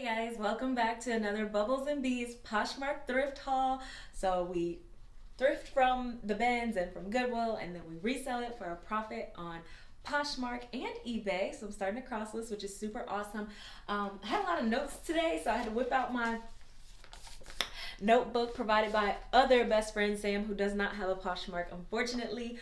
Guys, welcome back to another Bubbles and Bees Poshmark thrift haul. So we thrift from the bins and from Goodwill, and then we resell it for a profit on Poshmark and eBay. So I'm starting a cross list, which is super awesome. I had a lot of notes today, so I had to whip out my notebook provided by other best friend Sam, who does not have a Poshmark, unfortunately,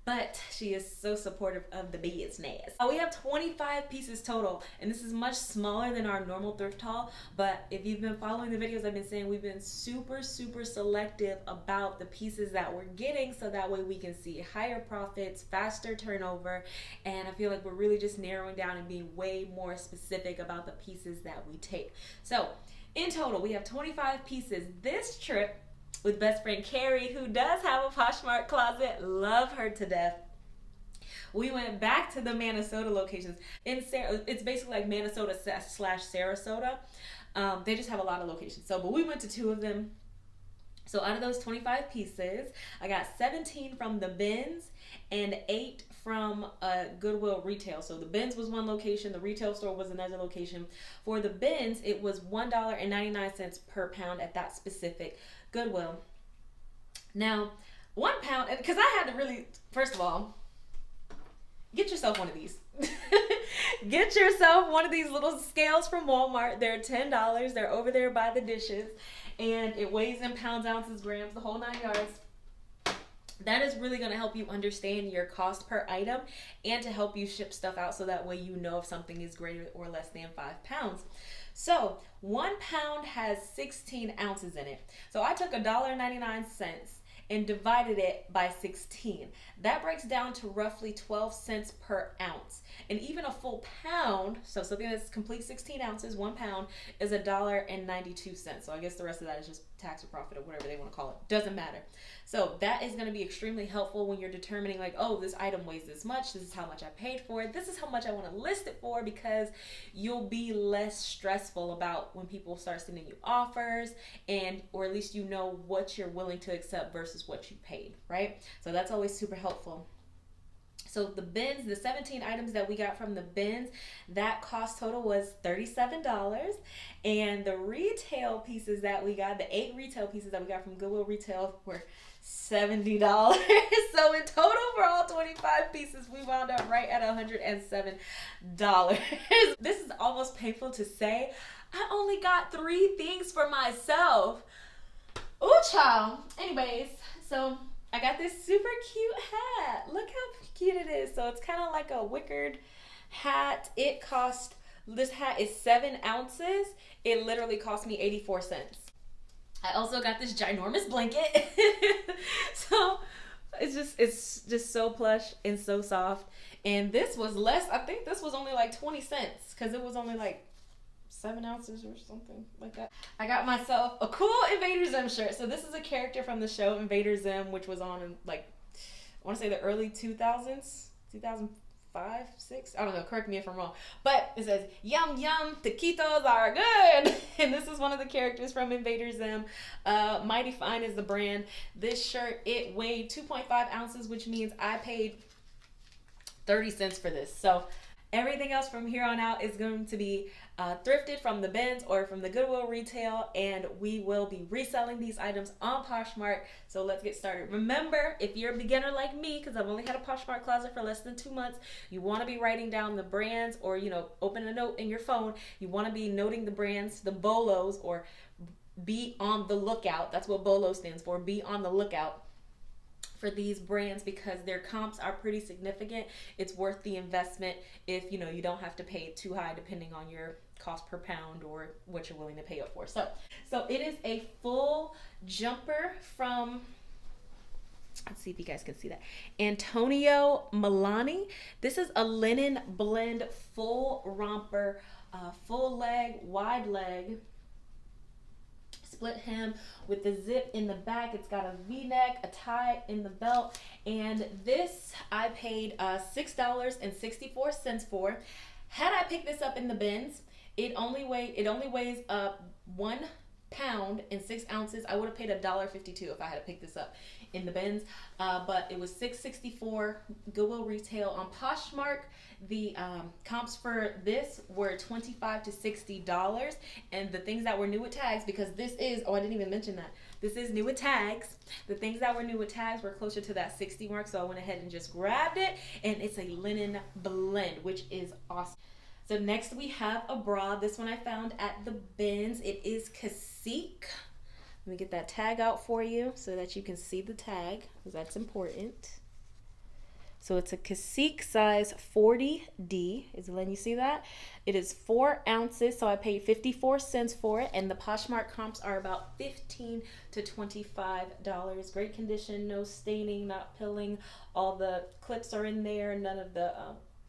but she is so supportive of the business. We have 25 pieces total, and this is much smaller than our normal thrift haul, but if you've been following the videos, I've been saying we've been super selective about the pieces that we're getting, so that way we can see higher profits, faster turnover, and I feel like we're really just narrowing down and being way more specific about the pieces that we take. So in total, we have 25 pieces this trip with best friend Carrie, who does have a Poshmark closet. Love her to death. We went back to the MANASOTA locations. It's basically like MANASOTA / SARASOTA. They just have a lot of locations. But we went to 2 of them. So out of those 25 pieces, I got 17 from the bins and 8 from Goodwill Retail. So the bins was one location, the retail store was another location. For the bins, it was $1.99 per pound at that specific Goodwill. Now, 1 pound, because I had to really, first of all, get yourself one of these. Get yourself one of these little scales from Walmart. They're $10. They're over there by the dishes. And it weighs in pounds, ounces, grams, the whole 9 yards. That is really going to help you understand your cost per item and to help you ship stuff out, so that way you know if something is greater or less than 5 pounds. So 1 pound has 16 ounces in it. So I took $1.99 and divided it by 16. That breaks down to roughly 12 cents per ounce. And even a full pound, so something that's complete 16 ounces, 1 pound, is $1.92. So I guess the rest of that is just tax or profit or whatever they want to call it. Doesn't matter. So that is going to be extremely helpful when you're determining, like, oh, this item weighs this much. This is how much I paid for it. This is how much I want to list it for, because you'll be less stressful about when people start sending you offers, and or at least you know what you're willing to accept versus what you paid, right? So that's always super helpful. So the bins, the 17 items that we got from the bins, that cost total was $37. And the retail pieces that we got, the 8 retail pieces that we got from Goodwill Retail, were $70. So in total for all 25 pieces, we wound up right at $107. This is almost painful to say. I only got 3 things for myself. Ooh, child. Anyways, so I got this super cute hat. Look how cute it is. So it's kind of like a wickered hat. This hat is 7 ounces. It literally cost me 84 cents. I also got this ginormous blanket. So it's just so plush and so soft. And this was less, I think this was only like 20 cents, because it was only like 7 ounces or something like that. I got myself a cool Invader Zim shirt. So this is a character from the show Invader Zim, which was on in, like, I want to say the early 2000s, 2005, 6. I don't know. Correct me if I'm wrong. But it says, "Yum yum, taquitos are good." And this is one of the characters from Invader Zim. Mighty Fine is the brand. This shirt, it weighed 2.5 ounces, which means I paid 30 cents for this. So everything else from here on out is going to be thrifted from the bins or from the Goodwill Retail, and we will be reselling these items on Poshmark. So let's get started. Remember, if you're a beginner like me, because I've only had a Poshmark closet for less than 2 months, you want to be writing down the brands, or open a note in your phone. You want to be noting the brands, the BOLOs, or be on the lookout. That's what BOLO stands for. Be on the lookout for these brands, because their comps are pretty significant. It's worth the investment if you don't have to pay too high, depending on your cost per pound or what you're willing to pay up for. So it is a full jumper from, let's see if you guys can see that, Antonio Milani. This is a linen blend, full romper, full leg, wide leg, split hem with the zip in the back. It's got a V-neck, a tie in the belt, and this I paid $6.64 for. Had I picked this up in the bins, it only weighs 1 pound and 6 ounces. I would have paid $1.52 if I had to pick this up in the bins, but it was $6.64 Goodwill Retail. On Poshmark, the comps for this were $25 to $60, and the things that were new with tags, because this is, oh, I didn't even mention that, this is new with tags. The things that were new with tags were closer to that 60 mark, so I went ahead and just grabbed it, and it's a linen blend, which is awesome. So next we have a bra. This one I found at the bins. It is Cacique. Let me get that tag out for you so that you can see the tag, because that's important. So it's a Cacique size 40D. Is it letting you see that? It is 4 ounces, so I paid 54 cents for it, and the Poshmark comps are about $15 to $25. Great condition, no staining, not pilling. All the clips are in there. None of the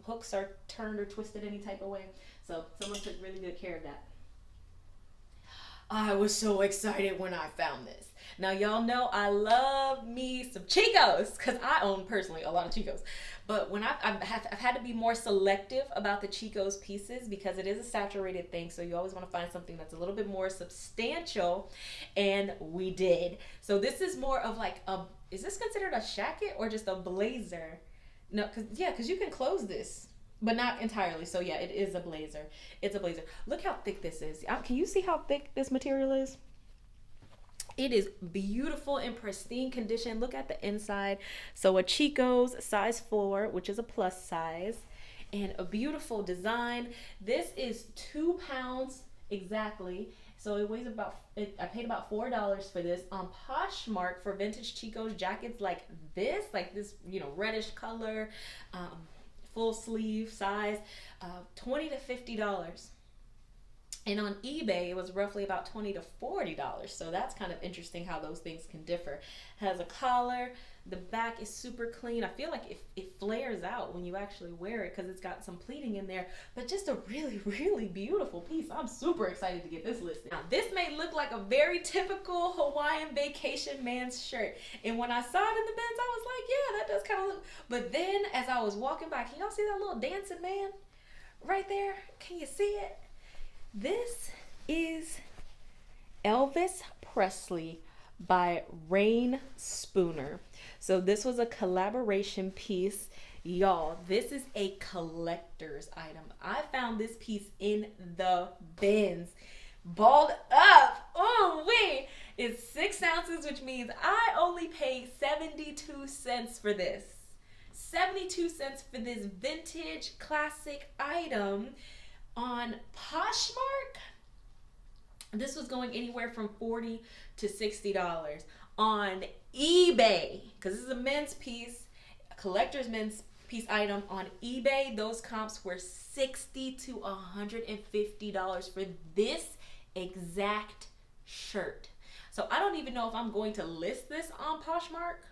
hooks are turned or twisted any type of way. So someone took really good care of that. I was so excited when I found this. Now y'all know I love me some Chicos, because I own personally a lot of Chicos. But when I've had to be more selective about the Chicos pieces, because it is a saturated thing, so you always want to find something that's a little bit more substantial, and we did. So this is more of like a, is this considered a shacket or just a blazer? No, because you can close this, but not entirely. So yeah, it is a blazer. It's a blazer. Look how thick this is. Can you see how thick this material is? It is beautiful in pristine condition. Look at the inside. So a Chico's size 4, which is a plus size, and a beautiful design. This is 2 pounds exactly. So it weighs about, I paid about $4 for this. On Poshmark, for vintage Chico's jackets like this, you know, reddish color, full sleeve size, $20 to $50. And on eBay, it was roughly about $20 to $40. So that's kind of interesting how those things can differ. It has a collar. The back is super clean. I feel like it flares out when you actually wear it because it's got some pleating in there. But just a really, really beautiful piece. I'm super excited to get this listed. Now, this may look like a very typical Hawaiian vacation man's shirt. And when I saw it in the bins, I was like, yeah, that does kind of look. But then as I was walking by, can y'all see that little dancing man right there? Can you see it? This is Elvis Presley by Rain Spooner. So this was a collaboration piece. Y'all, this is a collector's item. I found this piece in the bins. Balled up. Oh, wait. It's 6 ounces, which means I only paid 72 cents for this. 72 cents for this vintage classic item. On Poshmark, this was going anywhere from $40 to $60. On eBay, because this is a men's piece, a collector's men's piece item, on eBay, those comps were $60 to $150 for this exact shirt. So I don't even know if I'm going to list this on Poshmark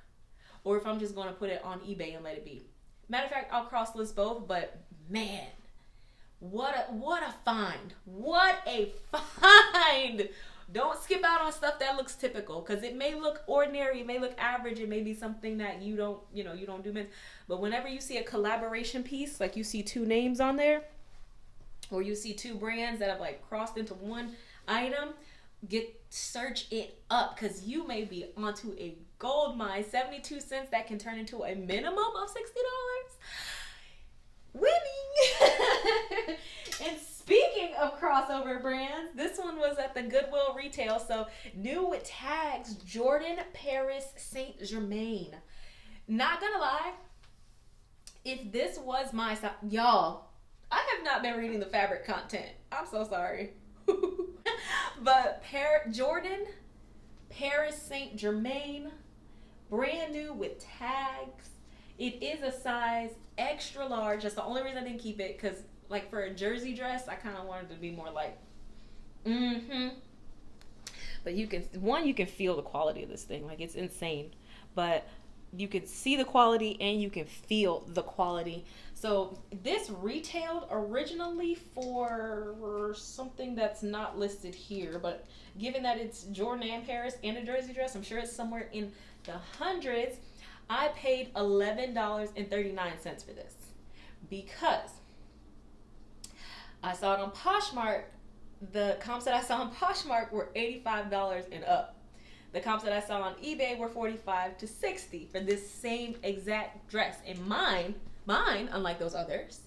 or if I'm just going to put it on eBay and let it be. Matter of fact, I'll cross-list both, but man, what a find. What a find. Don't skip out on stuff that looks typical, because it may look ordinary, it may look average, it may be something that you don't do men's. But whenever you see a collaboration piece, like you see 2 names on there, or you see 2 brands that have like crossed into one item, search it up, because you may be onto a gold mine. 72 cents that can turn into a minimum of $60. Winning. And speaking of crossover brands, this one was at the Goodwill Retail. So new with tags, Jordan, Paris, Saint Germain. Not gonna lie, if this was my size, y'all, I have not been reading the fabric content. I'm so sorry. But Jordan, Paris, Saint Germain, brand new with tags. It is a size extra large. That's the only reason I didn't keep it, because like for a jersey dress, I kind of wanted to be more like, But you can feel the quality of this thing. Like, it's insane. But you can see the quality and you can feel the quality. So this retailed originally for something that's not listed here, but given that it's Jordan and Paris and a jersey dress, I'm sure it's somewhere in the hundreds. I paid $11.39 for this because I saw it on Poshmark the comps that I saw on Poshmark were $85 and up. The comps that I saw on eBay were $45 to $60 for this same exact dress. And mine, unlike those others,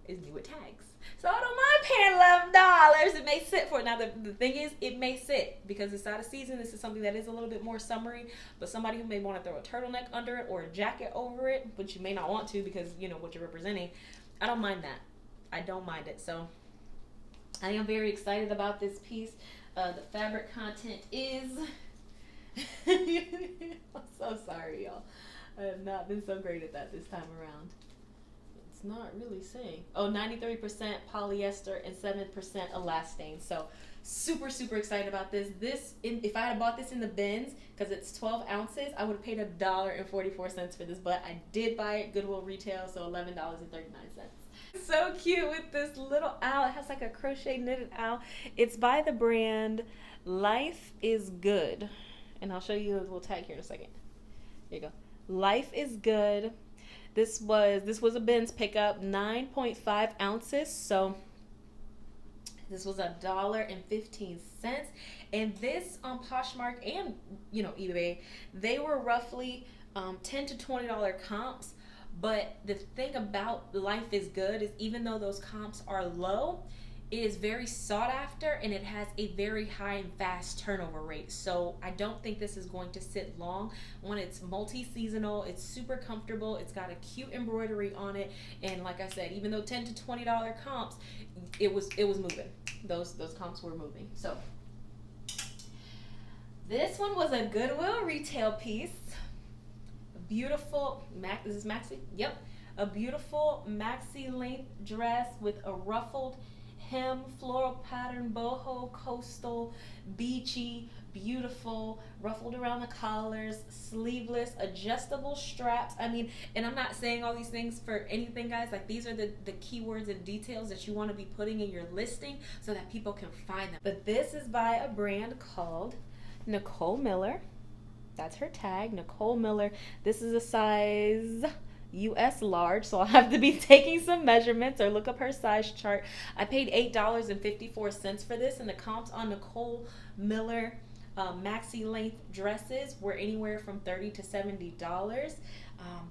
is new with tags. So I don't mind paying $11. It may sit for it. Now the thing is, it may sit because it's out of season. This is something that is a little bit more summery, but somebody who may want to throw a turtleneck under it or a jacket over it, but you may not want to because you know what you're representing. I don't mind that. I don't mind it. So I am very excited about this piece. The fabric content is I'm so sorry, y'all. I have not been so great at that this time around. It's not really saying. Oh, 93% polyester and 7% elastane. So super, super excited about this. If I had bought this in the bins, because it's 12 ounces, I would have paid $1.44 for this, but I did buy it Goodwill Retail, so $11.39. So cute with this little owl. It has like a crochet knitted owl. It's by the brand Life is Good. And I'll show you a little tag here in a second. Here you go. Life is Good. This was a bins pickup, 9.5 ounces. So this was $1.15. And this on Poshmark and eBay, they were roughly $10 to $20 comps. But the thing about Life is Good is even though those comps are low, it is very sought after and it has a very high and fast turnover rate. So I don't think this is going to sit long. When it's multi-seasonal, it's super comfortable. It's got a cute embroidery on it. And like I said, even though $10 to $20 comps, it was moving. Those comps were moving. So this one was a Goodwill Retail piece. Beautiful this is maxi. Yep, a beautiful maxi length dress with a ruffled hem, floral pattern, boho, coastal, beachy, beautiful, ruffled around the collars, sleeveless, adjustable straps. I mean, and I'm not saying all these things for anything, guys. Like, these are the keywords and details that you want to be putting in your listing so that people can find them. But this is by a brand called Nicole Miller. That's her tag, Nicole Miller. This is a size US large, so I'll have to be taking some measurements or look up her size chart. I paid $8.54 for this, and the comps on Nicole Miller maxi length dresses were anywhere from $30 to $70.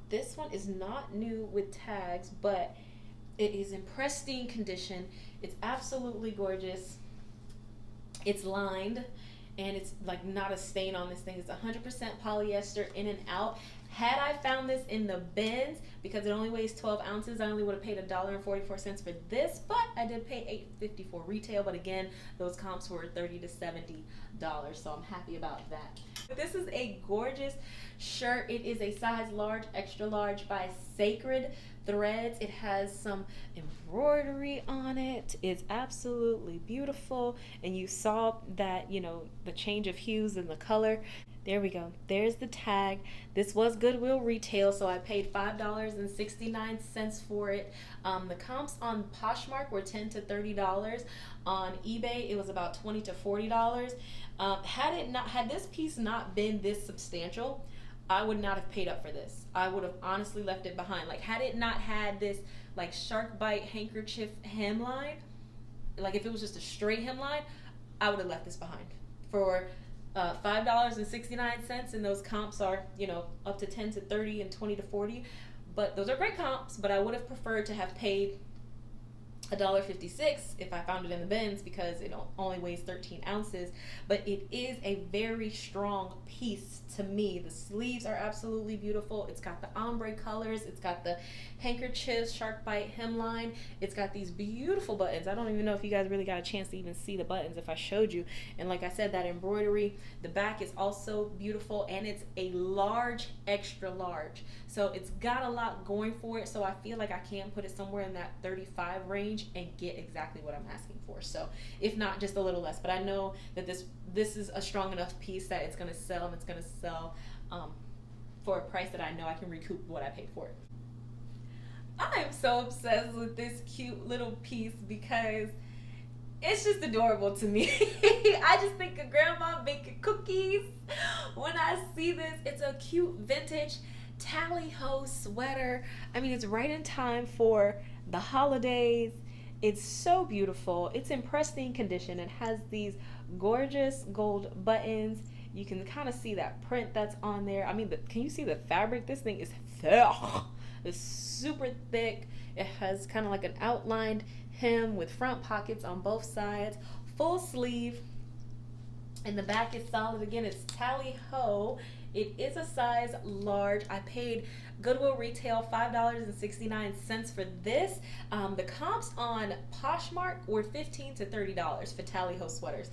This one is not new with tags, but it is in pristine condition. It's absolutely gorgeous. It's lined. And it's like not a stain on this thing. It's 100% polyester in and out. Had I found this in the bins, because it only weighs 12 ounces, I only would have paid $1.44 for this, but I did pay $8.54 retail. But again, those comps were $30 to $70, so I'm happy about that. But this is a gorgeous shirt. It is a size large, extra large by Sacred Threads. It has some embroidery on it. It's absolutely beautiful, and you saw that, the change of hues and the color. There we go. There's the tag. This was Goodwill Retail, so I paid $5.69 for it. The comps on Poshmark were $10 to $30. On eBay, it was about $20 to $40. Had this piece not been this substantial, I would not have paid up for this. I would have honestly left it behind. Like, had it not had this like shark bite handkerchief hemline, like if it was just a straight hemline, I would have left this behind. For $5.69, and those comps are, up to 10 to 30 and 20 to 40. But those are great comps, but I would have preferred to have paid $1.56 if I found it in the bins, because it only weighs 13 ounces. But it is a very strong piece to me. The sleeves are absolutely beautiful. It's got the ombre colors. It's got the handkerchief shark bite hemline. It's got these beautiful buttons. I don't even know if you guys really got a chance to even see the buttons if I showed you. And like I said, that embroidery, the back is also beautiful, and it's a large, extra large. So it's got a lot going for it. So I feel like I can put it somewhere in that 35 range and get exactly what I'm asking for. So if not, just a little less. But I know that this is a strong enough piece that it's going to sell, and it's going to sell for a price that I know I can recoup what I paid for it. I'm so obsessed with this cute little piece because it's just adorable to me. I just think of grandma baking cookies when I see this. It's a cute vintage tally-ho sweater. I mean, it's right in time for the holidays. It's so beautiful. It's in pristine condition. It has these gorgeous gold buttons. You can kind of see that print that's on there. I mean, can you see the fabric? This thing is thick. It's super thick. It has kind of like an outlined hem with front pockets on both sides. Full sleeve. And the back is solid. Again, it's tally-ho. It is a size large. I paid Goodwill Retail $5.69 for this. The comps on Poshmark were $15 to $30 for tally-ho sweaters.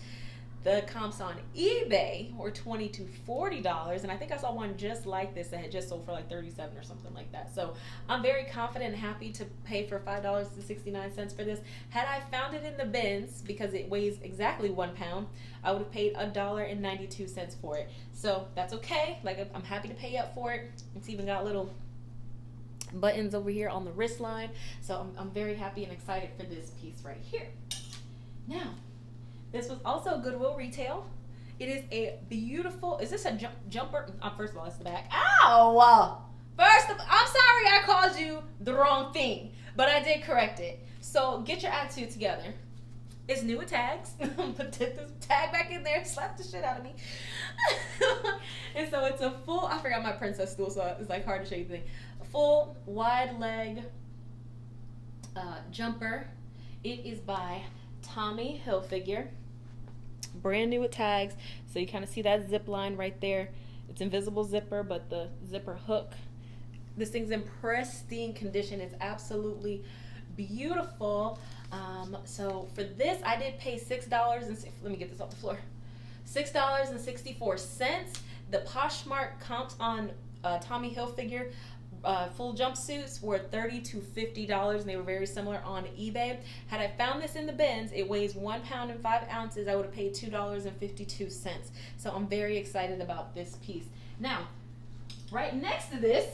The comps on eBay were $20 to $40, and I think I saw one just like this that had just sold for like $37 or something like that. So I'm very confident and happy to pay for $5.69 for this. Had I found it in the bins, because it weighs exactly 1 pound, I would have paid $1.92 for it. So that's okay. Like, I'm happy to pay up for it. It's even got little buttons over here on the wrist line. So I'm very happy and excited for this piece right here. Now, this was also Goodwill Retail. It is a beautiful, is this a jumper? First of all, it's the back. Ow! I'm sorry I called you the wrong thing, but I did correct it. So get your attitude together. It's new with tags. Put this tag back in there, slap the shit out of me. And so it's a full, I forgot my princess stool, so it's like hard to show you the thing. A full wide leg jumper. It is by Tommy Hilfiger. Brand new with tags, so you kind of see that zip line right there. It's invisible zipper, but the zipper hook. This thing's in pristine condition. It's absolutely beautiful. So for this, I did pay $6 and let me get this off the floor. $6.64. The Poshmark comps on Tommy Hilfiger full jumpsuits were $30 to $50, and they were very similar on eBay. Had I found this in the bins, it weighs 1 pound and 5 ounces. I would have paid $2.52. So I'm very excited about this piece. Now, right next to this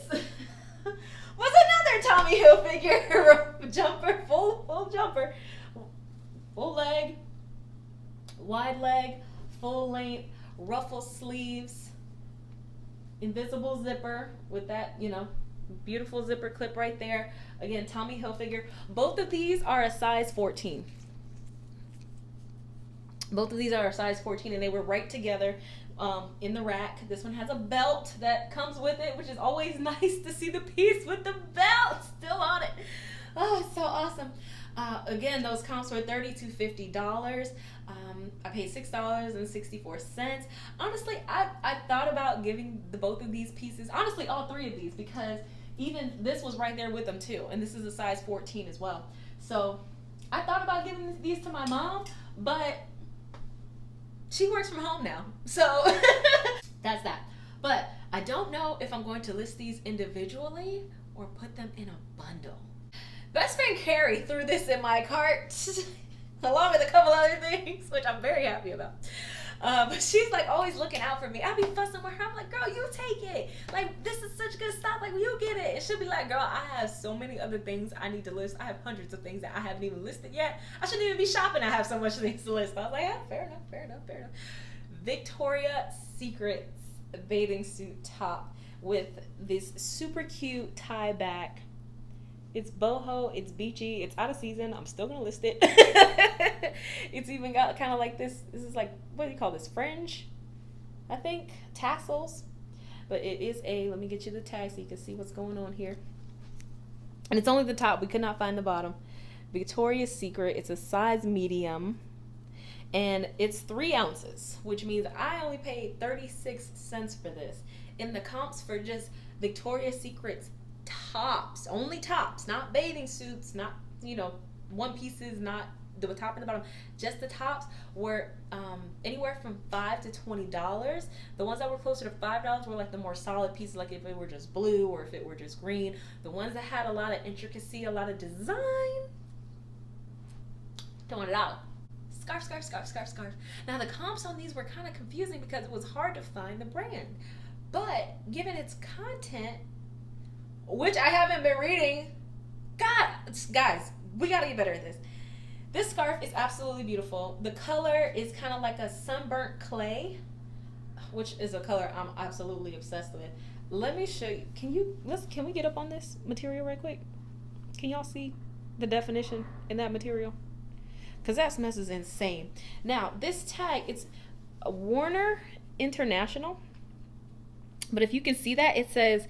was another Tommy Hilfiger jumper, full jumper, full leg, wide leg, full length, ruffle sleeves, invisible zipper with that, beautiful zipper clip right there. Again, Tommy Hilfiger. Both of these are a size 14. Both of these are a size 14, and they were right together in the rack. This one has a belt that comes with it, which is always nice to see the piece with the belt still on it. Oh, it's so awesome. Again, those comps were $30 to $50. I paid $6.64. Honestly, I thought about giving both of these pieces, honestly, all three of these, because even this was right there with them too, and this is a size 14 as well. So I thought about giving these to my mom, but she works from home now, so that's that. But I don't know if I'm going to list these individually or put them in a bundle. Best friend Carrie threw this in my cart along with a couple other things, which I'm very happy about. But she's like always looking out for me. I be fussing with her. I'm like, girl, you take it. Like, this is such good stuff. Like, you get it. And she'll be like, girl, I have so many other things I need to list. I have hundreds of things that I haven't even listed yet. I shouldn't even be shopping. I have so much things to list. I was like, yeah, fair enough. Victoria's Secret bathing suit top with this super cute tie back. It's boho, it's beachy, it's out of season. I'm still gonna list it. It's even got kind of like this is like, what do you call this? Fringe, I think, tassels. But it is let me get you the tag so you can see what's going on here. And it's only the top, we could not find the bottom. Victoria's Secret, it's a size medium. And it's 3 ounces, which means I only paid 36 cents for this. In the comps for just Victoria's Secret's tops, only tops, not bathing suits, not one pieces, not the top and the bottom, just the tops were anywhere from $5 to $20. The ones that were closer to $5 were like the more solid pieces, like if it were just blue or if it were just green. The ones that had a lot of intricacy, a lot of design, $20. Scarf. Now the comps on these were kind of confusing because it was hard to find the brand, but given its content, which I haven't been reading, guys, we gotta get better at this. This scarf is absolutely beautiful. The color is kind of like a sunburnt clay, which is a color I'm absolutely obsessed with. Let me show you. Can we get up on this material right quick? Can y'all see? the definition in that material? Because that mess is insane. Now, this tag, it's a Warner International. But if you can see that, it says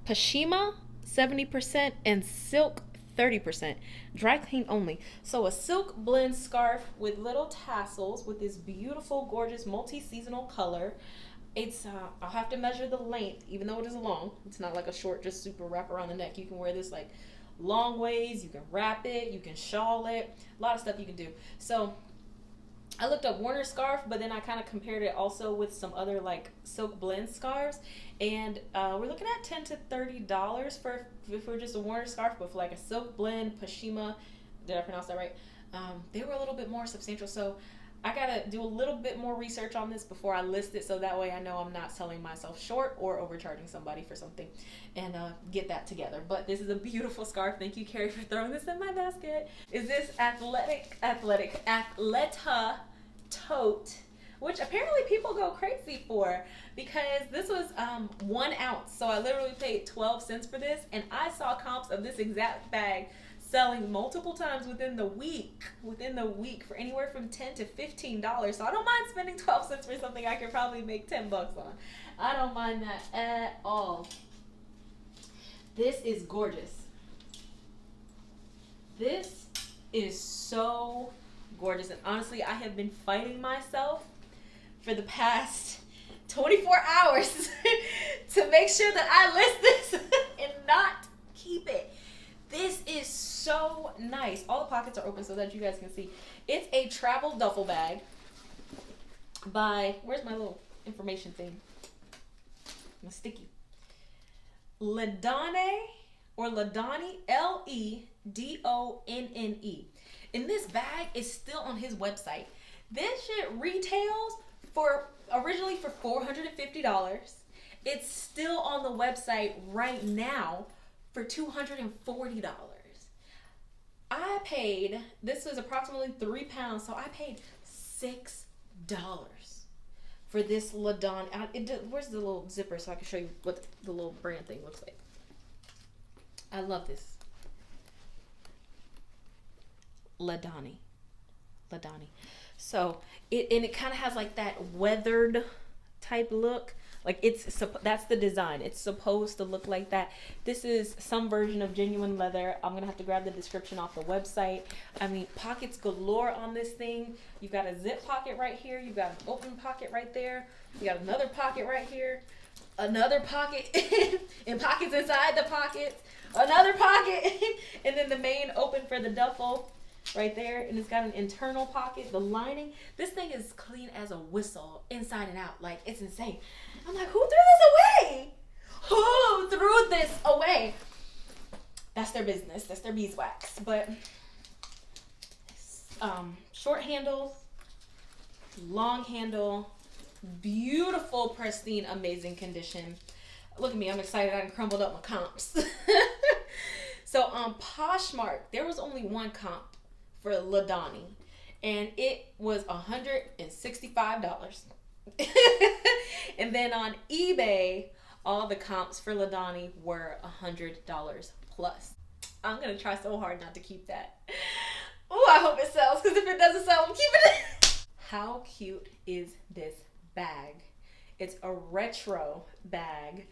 Pashima 70% and silk 30%. Dry clean only. So a silk blend scarf with little tassels with this beautiful, gorgeous, multi-seasonal color. It's, I'll have to measure the length, even though it is long. It's not like a short, just super wrap around the neck. You can wear this like long ways, you can wrap it, you can shawl it, a lot of stuff you can do. So I looked up Warner scarf, but then I kind of compared it also with some other like silk blend scarves, and we're looking at $10 to $30 for just a Warner scarf, but for like a silk blend Pashima, did I pronounce that right? They were a little bit more substantial, so I gotta do a little bit more research on this before I list it, so that way I know I'm not selling myself short or overcharging somebody for something, and get that together. But this is a beautiful scarf. Thank you, Carrie, for throwing this in my basket. Is this Athleta tote, which apparently people go crazy for, because this was 1 ounce. So I literally paid 12 cents for this, and I saw comps of this exact bag selling multiple times within the week for anywhere from $10 to $15. So I don't mind spending 12 cents for something I could probably make 10 bucks on. I don't mind that at all. This is gorgeous. This is so gorgeous, and honestly, I have been fighting myself for the past 24 hours to make sure that I list this and not keep it. This is so nice. All the pockets are open so that you guys can see. It's a travel duffel bag by, where's my little information thing? My sticky. Ledonne or Ledonne, Ledonne. And this bag is still on his website. This shit retails for originally for $450. It's still on the website right now for $240. I paid, this was approximately 3 pounds, so I paid $6 for this Ledonne. Where's the little zipper so I can show you what the little brand thing looks like? I love this. Ledonne. So it kind of has like that weathered type look. Like that's the design. It's supposed to look like that. This is some version of genuine leather. I'm gonna have to grab the description off the website. I mean, pockets galore on this thing. You've got a zip pocket right here. You've got an open pocket right there. You got another pocket right here. Another pocket and pockets inside the pockets. Another pocket and then the main open for the duffel right there, and it's got an internal pocket. The lining, this thing is clean as a whistle inside and out. Like, it's insane. I'm like, who threw this away? Who threw this away? That's their business. That's their beeswax. But short handle, long handle, beautiful, pristine, amazing condition. Look at me, I'm excited. I done crumbled up my comps. So on Poshmark, there was only one comp for Ledonne, and it was $165. And then on eBay, all the comps for Ledonne were $100 plus. I'm gonna try so hard not to keep that. Oh, I hope it sells, because if it doesn't sell, I'm keeping it. How cute is this bag? It's a retro bag.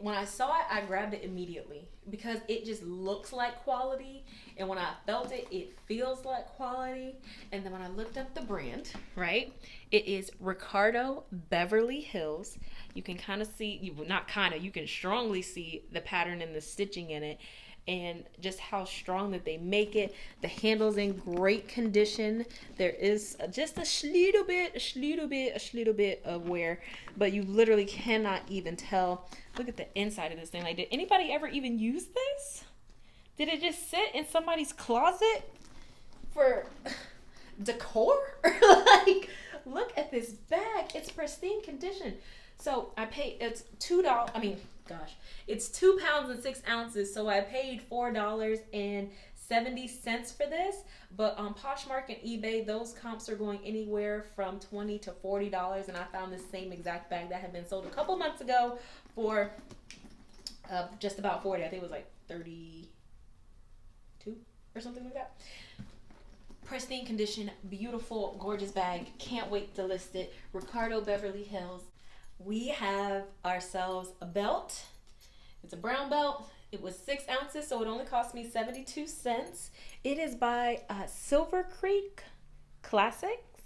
When I saw it, I grabbed it immediately because it just looks like quality, and when I felt it, it feels like quality. And then when I looked up the brand, right, it is Ricardo Beverly Hills. You can kind of see, you can strongly see the pattern and the stitching in it, and just how strong that they make it. The handle's in great condition. There is just a little bit of wear, but you literally cannot even tell. Look at the inside of this thing. Like, did anybody ever even use this? Did it just sit in somebody's closet for decor? Like, look at this bag. It's pristine condition. So I paid, it's $2. I mean, gosh, it's 2 pounds and 6 ounces. So I paid $4.70 for this. But on Poshmark and eBay, those comps are going anywhere from $20 to $40. And I found this same exact bag that had been sold a couple months ago for just about $40. I think it was like $32 2 or something like that. Pristine condition, beautiful, gorgeous bag. Can't wait to list it. Ricardo Beverly Hills. We have ourselves a belt. It's a brown belt. It was 6 ounces, so it only cost me 72 cents. It is by Silver Creek Classics,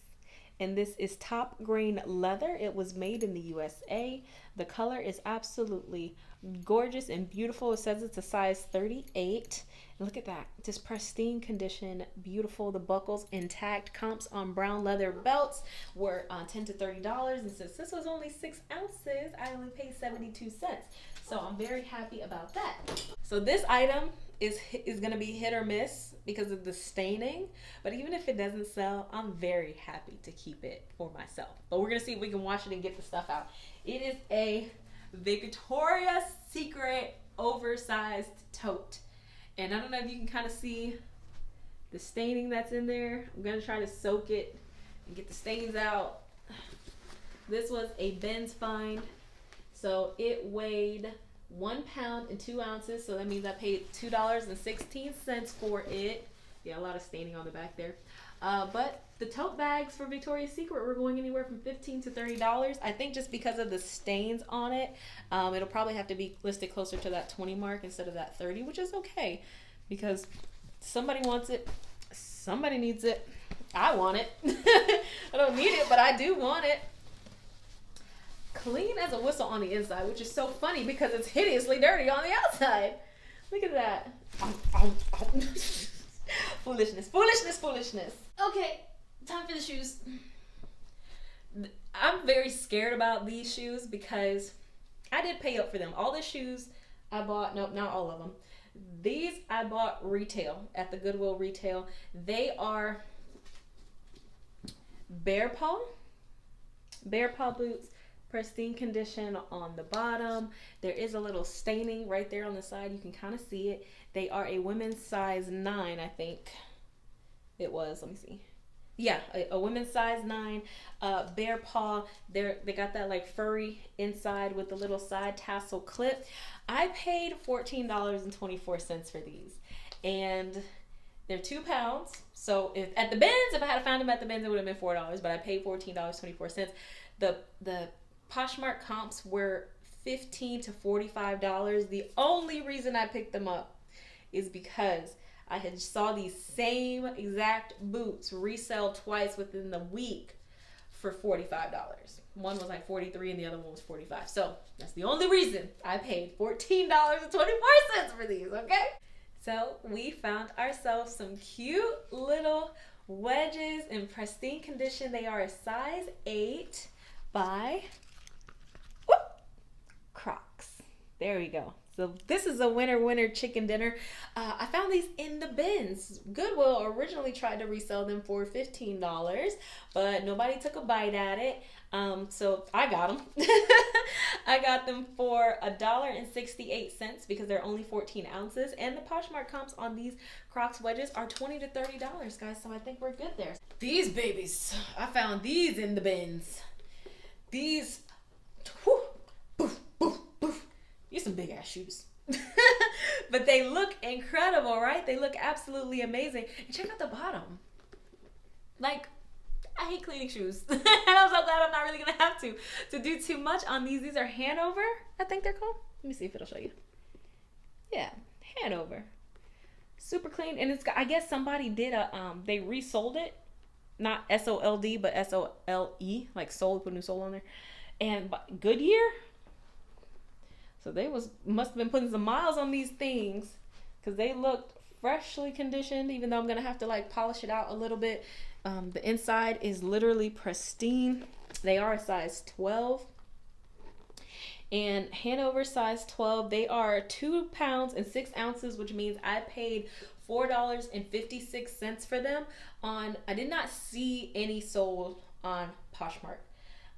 and this is top grain leather. It was made in the USA. The color is absolutely gorgeous and beautiful. It says it's a size 38. And look at that, just pristine condition, beautiful. The buckles intact. Comps on brown leather belts were $10 to $30, and since this was only 6 ounces, I only paid 72 cents. So I'm very happy about that. So this item is gonna be hit or miss because of the staining, but even if it doesn't sell, I'm very happy to keep it for myself. But we're gonna see if we can wash it and get the stuff out. It is a Victoria's Secret oversized tote. And I don't know if you can kind of see the staining that's in there. I'm gonna try to soak it and get the stains out. This was a Ben's find. So it weighed 1 pound and 2 ounces. So that means I paid $2.16 for it. Yeah, a lot of staining on the back there. But the tote bags for Victoria's Secret were going anywhere from $15 to $30. I think just because of the stains on it, it'll probably have to be listed closer to that 20 mark instead of that 30, which is okay because somebody wants it, somebody needs it. I want it. I don't need it, but I do want it. Clean as a whistle on the inside, which is so funny because it's hideously dirty on the outside. Look at that. Foolishness, foolishness, foolishness. Okay, time for the shoes. I'm very scared about these shoes because I did pay up for them. All the shoes I bought, nope, not all of them. These I bought retail at the Goodwill Retail. They are bear paw boots. Pristine condition on the bottom. There is a little staining right there on the side. You can kind of see it. They are a women's size 9, I think it was. Let me see. Yeah, a women's size 9. Bear paw. They got that like furry inside with the little side tassel clip. I paid $14.24 for these, and they're 2 pounds. So if at the bins, if I had found them at the bins, it would have been $4, but I paid $14.24. The Poshmark comps were $15 to $45. The only reason I picked them up is because I had saw these same exact boots resell twice within the week for $45. One was like $43 and the other one was $45. So that's the only reason I paid $14.24 for these, okay? So we found ourselves some cute little wedges in pristine condition. They are a size 8 by Crocs. There we go. So this is a winner chicken dinner. I found these in the bins. Goodwill originally tried to resell them for $15, but nobody took a bite at it. So I got them. I got them for $1.68 because they're only 14 ounces. And the Poshmark comps on these Crocs wedges are $20 to $30, guys. So I think we're good there. These babies, I found these in the bins. These, whew, boof, boof, boof. These some big ass shoes. But they look incredible, right? They look absolutely amazing. And check out the bottom. Like, I hate cleaning shoes. And I'm so glad I'm not really gonna have to do too much on these. These are Hanover, I think they're called. Let me see if it'll show you. Yeah, Hanover. Super clean. And it's got, I guess somebody did they resold it. Not S-O-L-D, but S-O-L-E, like sold, put a new sole on there. And Goodyear. So they must have been putting some miles on these things because they looked freshly conditioned, even though I'm going to have to like polish it out a little bit. The inside is literally pristine. They are a size 12. And Hanover size 12, they are 2 pounds and 6 ounces, which means I paid $4.56 for them. I did not see any sold on Poshmark.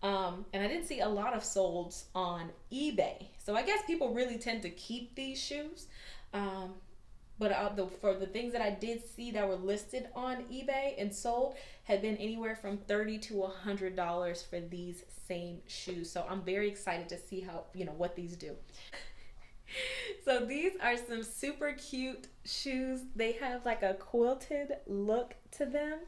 And I didn't see a lot of solds on eBay. So I guess people really tend to keep these shoes. But for the things that I did see that were listed on eBay and sold had been anywhere from $30 to $100 for these same shoes. So I'm very excited to see how, what these do. So these are some super cute shoes. They have like a quilted look to them.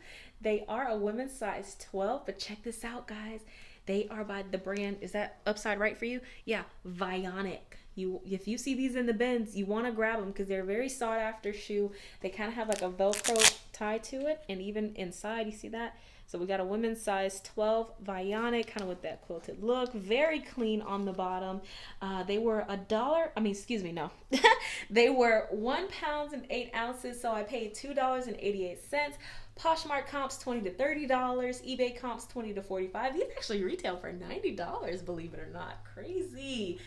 They are a women's size 12, but check this out, guys. They are by the brand, is that upside right for you? Yeah, Vionic. If you see these in the bins, you want to grab them because they're a very sought after shoe. They kind of have like a Velcro tie to it, and even inside, you see that? So we got a women's size 12 Vionic, kind of with that quilted look. Very clean on the bottom. They were no. They were 1 pound and 8 ounces, so I paid $2.88. Poshmark comps $20 to $30. eBay comps $20 to $45. These actually retail for $90, believe it or not. Crazy.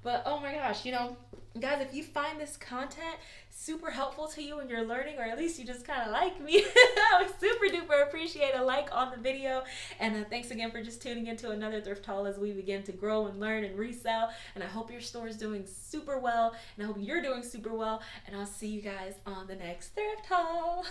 But oh my gosh, guys, if you find this content super helpful to you and you're learning, or at least you just kind of like me, I would super duper appreciate a like on the video. And thanks again for just tuning into another thrift haul as we begin to grow and learn and resell. And I hope your store is doing super well, and I hope you're doing super well, and I'll see you guys on the next thrift haul.